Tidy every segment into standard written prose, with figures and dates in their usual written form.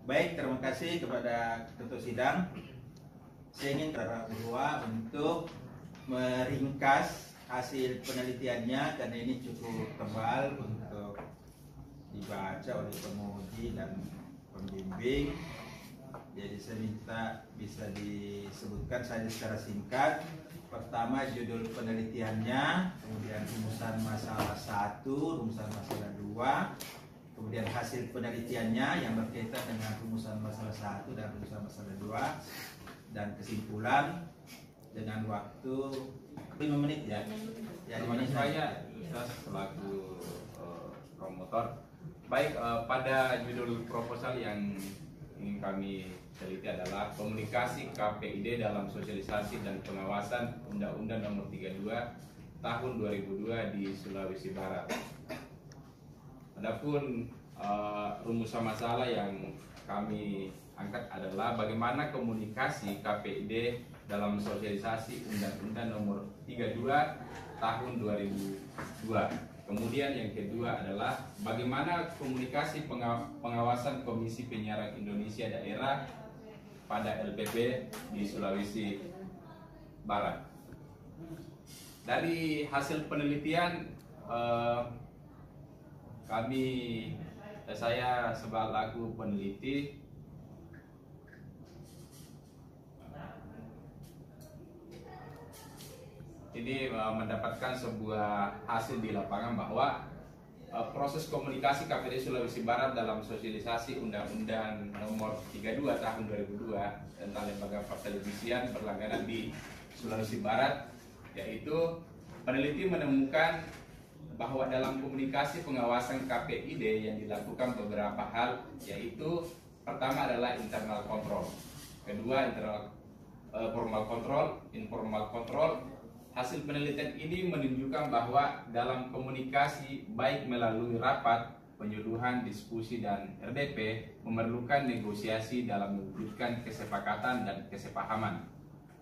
Baik, terima kasih kepada ketua sidang. Saya ingin para berdua untuk meringkas hasil penelitiannya karena ini cukup tebal untuk dibaca oleh penguji dan pembimbing. Jadi saya minta bisa disebutkan saja secara singkat. Pertama judul penelitiannya, kemudian rumusan masalah 1, rumusan masalah 2, kemudian hasil penelitiannya yang berkaitan dengan rumusan masalah 1 dan rumusan masalah 2, dan kesimpulan dengan waktu 5 menit ya. Terima kasih saya selaku promotor. Baik, pada judul proposal yang ingin kami teliti adalah komunikasi KPID dalam sosialisasi dan pengawasan Undang-Undang Nomor 32 Tahun 2002 di Sulawesi Barat. Adapun rumusan masalah yang kami angkat adalah bagaimana komunikasi KPID dalam sosialisasi Undang-Undang Nomor 32 Tahun 2002. Kemudian yang kedua adalah bagaimana komunikasi pengawasan Komisi Penyiaran Indonesia Daerah pada LPP di Sulawesi Barat. Dari hasil penelitian saya sebagai peneliti ini mendapatkan sebuah hasil di lapangan bahwa proses komunikasi KPID Sulawesi Barat dalam sosialisasi Undang-Undang Nomor 32 Tahun 2002 tentang lembaga pertelevisian berlangganan di Sulawesi Barat, yaitu peneliti menemukan bahwa dalam komunikasi pengawasan KPID yang dilakukan beberapa hal, yaitu pertama adalah internal control, kedua formal control, informal control. Hasil penelitian ini menunjukkan bahwa dalam komunikasi baik melalui rapat, penyuluhan, diskusi, dan RDP memerlukan negosiasi dalam mewujudkan kesepakatan dan kesepahaman.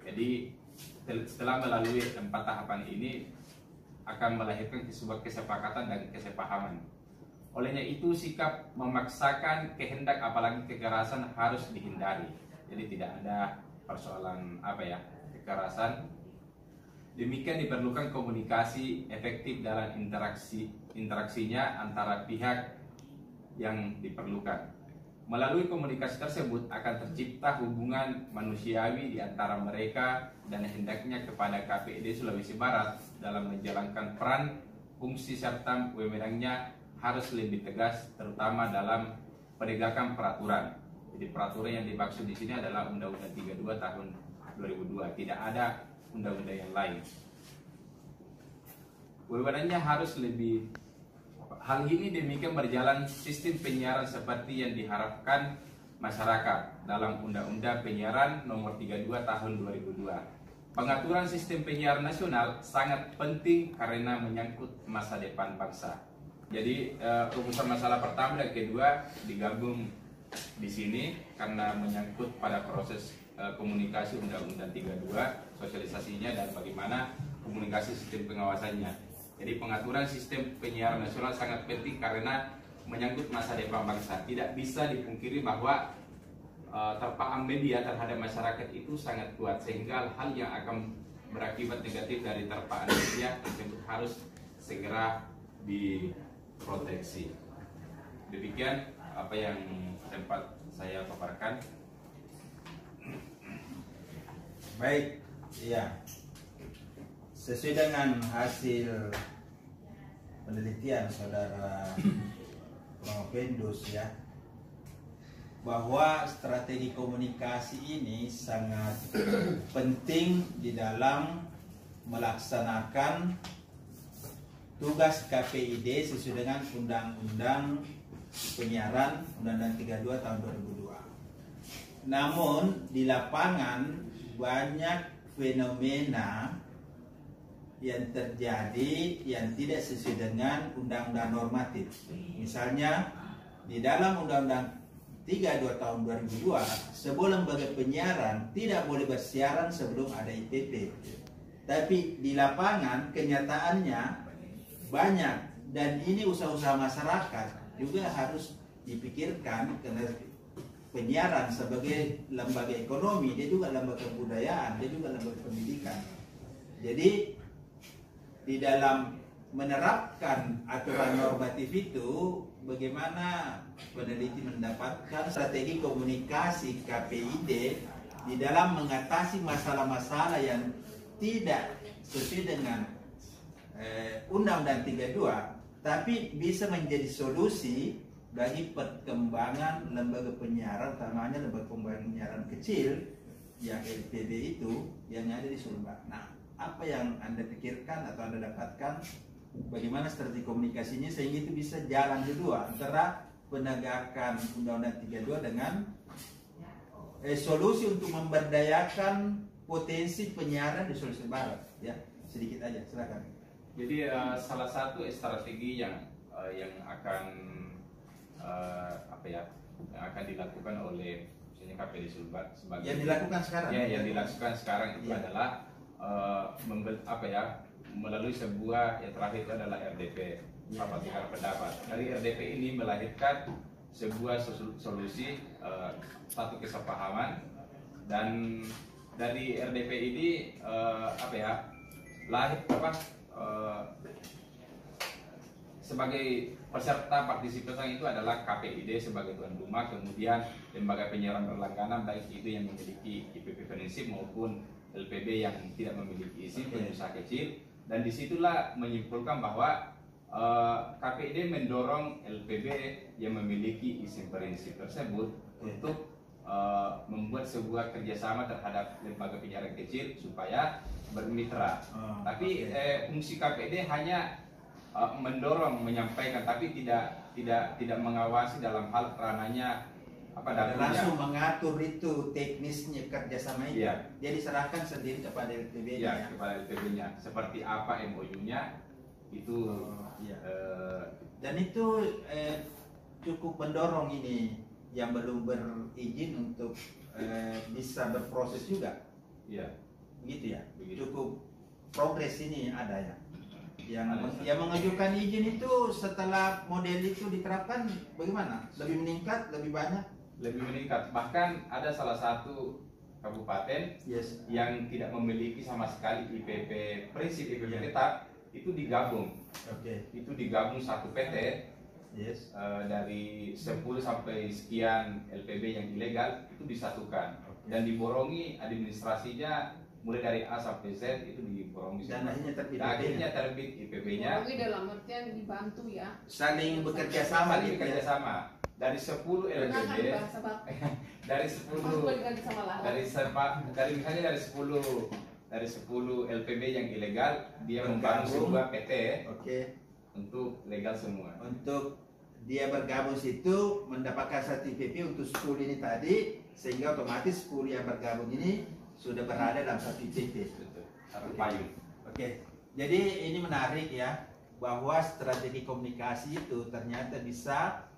Jadi setelah melalui 4 tahapan ini akan melahirkan sebuah kesepakatan dan kesepahaman. Olehnya itu sikap memaksakan kehendak apalagi kekerasan harus dihindari. Jadi tidak ada persoalan kekerasan. Demikian diperlukan komunikasi efektif dalam interaksinya antara pihak yang diperlukan. Melalui komunikasi tersebut akan tercipta hubungan manusiawi di antara mereka dan hendaknya kepada KPID Sulawesi Barat dalam menjalankan peran, fungsi serta wewenangnya harus lebih tegas, terutama dalam penegakan peraturan. Jadi peraturan yang dimaksud di sini adalah Undang-Undang 32 Tahun 2002, tidak ada undang-undang yang lain. Wewenangnya harus lebih. Hal ini demikian berjalan sistem penyiaran seperti yang diharapkan masyarakat dalam Undang-Undang Penyiaran Nomor 32 Tahun 2002. Pengaturan sistem penyiaran nasional sangat penting karena menyangkut masa depan bangsa. Jadi rumusan masalah pertama dan kedua digabung di sini karena menyangkut pada proses komunikasi Undang-Undang 32, sosialisasinya dan bagaimana komunikasi sistem pengawasannya. Jadi pengaturan sistem penyiaran nasional sangat penting karena menyangkut masa depan bangsa. Tidak bisa dipungkiri bahwa terpaan media terhadap masyarakat itu sangat kuat, sehingga hal yang akan berakibat negatif dari terpaan media tersebut harus segera diproteksi. Demikian apa yang sempat saya paparkan. Baik, ya. Sesuai dengan hasil penelitian saudara Pendus ya, bahwa strategi komunikasi ini sangat penting di dalam melaksanakan tugas KPID sesuai dengan Undang-Undang Penyiaran Undang-Undang 32 Tahun 2002. Namun di lapangan banyak fenomena yang terjadi yang tidak sesuai dengan undang-undang normatif. Misalnya di dalam Undang-Undang 32 Tahun 2002, sebuah lembaga penyiaran tidak boleh bersiaran sebelum ada ITP. Tapi di lapangan kenyataannya banyak, dan ini usaha-usaha masyarakat juga harus dipikirkan karena penyiaran sebagai lembaga ekonomi, dia juga lembaga kebudayaan, dia juga lembaga pendidikan. Jadi di dalam menerapkan aturan normatif itu, bagaimana peneliti mendapatkan strategi komunikasi KPID di dalam mengatasi masalah-masalah yang tidak sesuai dengan Undang-Undang 32, tapi bisa menjadi solusi bagi perkembangan lembaga penyiaran, utamanya lembaga penyiaran kecil yang LPB itu yang ada di Sulbar. Nah, apa yang Anda pikirkan atau Anda dapatkan, bagaimana strategi komunikasinya sehingga itu bisa jalan kedua antara penegakan Undang-Undang 32 dengan solusi untuk memberdayakan potensi penyiaran di Sulawesi Barat, ya. Sedikit aja, silakan. Jadi salah satu strategi yang akan yang akan dilakukan oleh misalnya KPD Sulbar sebagai yang dilakukan sekarang. Ya, yang dilakukan sekarang itu adalah melalui sebuah yang terakhir itu adalah RDP, rapat dengar pendapat. Dari RDP ini melahirkan sebuah solusi, satu kesepahaman, dan dari RDP ini lahir sebagai peserta partisipan itu adalah KPID sebagai tuan rumah, kemudian lembaga penyiaran berlangganan baik itu yang memiliki IPP prinsip maupun LPB yang tidak memiliki izin, pengusaha kecil, dan disitulah menyimpulkan bahwa KPID mendorong LPB yang memiliki izin prinsip tersebut untuk membuat sebuah kerjasama terhadap lembaga penyiaran kecil supaya bermitra. Tapi fungsi KPID hanya mendorong, menyampaikan, tapi tidak mengawasi dalam hal ranahnya langsung mengatur itu teknisnya kerjasama itu. Ya. Dia diserahkan sendiri kepada LPB-nya. Ya, kepada LPB-nya. Seperti apa MOU-nya itu. Dan itu cukup mendorong ini yang belum berizin untuk bisa berproses juga. Iya. Begitu ya. Begitu. Cukup progres ini ada ya. Yang mengajukan izin itu setelah model itu diterapkan bagaimana? Lebih meningkat, lebih banyak? Lebih meningkat. Bahkan ada salah satu kabupaten yang tidak memiliki sama sekali IPP prinsip, IPP tetap, itu digabung. Itu digabung satu PT. Dari 10 sampai sekian LPB yang ilegal itu disatukan dan diborongi administrasinya mulai dari A sampai Z itu diborongi dan akhirnya terbit IPB-nya. Borongi dalam artian dibantu ya. Saling bekerja sama, dari 10 LPB dari 10 LPB yang ilegal dia membangun sebuah PT untuk legal semua. Untuk dia bergabung situ mendapatkan sertifikat untuk 10 ini tadi, sehingga otomatis 10 yang bergabung ini sudah berada dalam satu IPP. Satu payung. Jadi ini menarik ya, bahwa strategi komunikasi itu ternyata bisa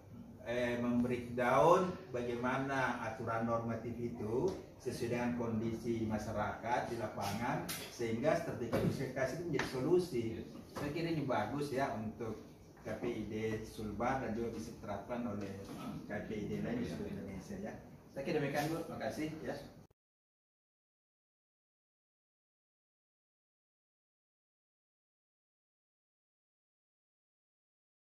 membreakdown bagaimana aturan normatif itu sesuai dengan kondisi masyarakat di lapangan, sehingga strategi komunikasi itu menjadi solusi. Saya kira ini bagus ya untuk KPID Sulbar dan juga bisa diterapkan oleh KPID lain di seluruh Indonesia ya. Saya kira demikian Bu, terima kasih ya.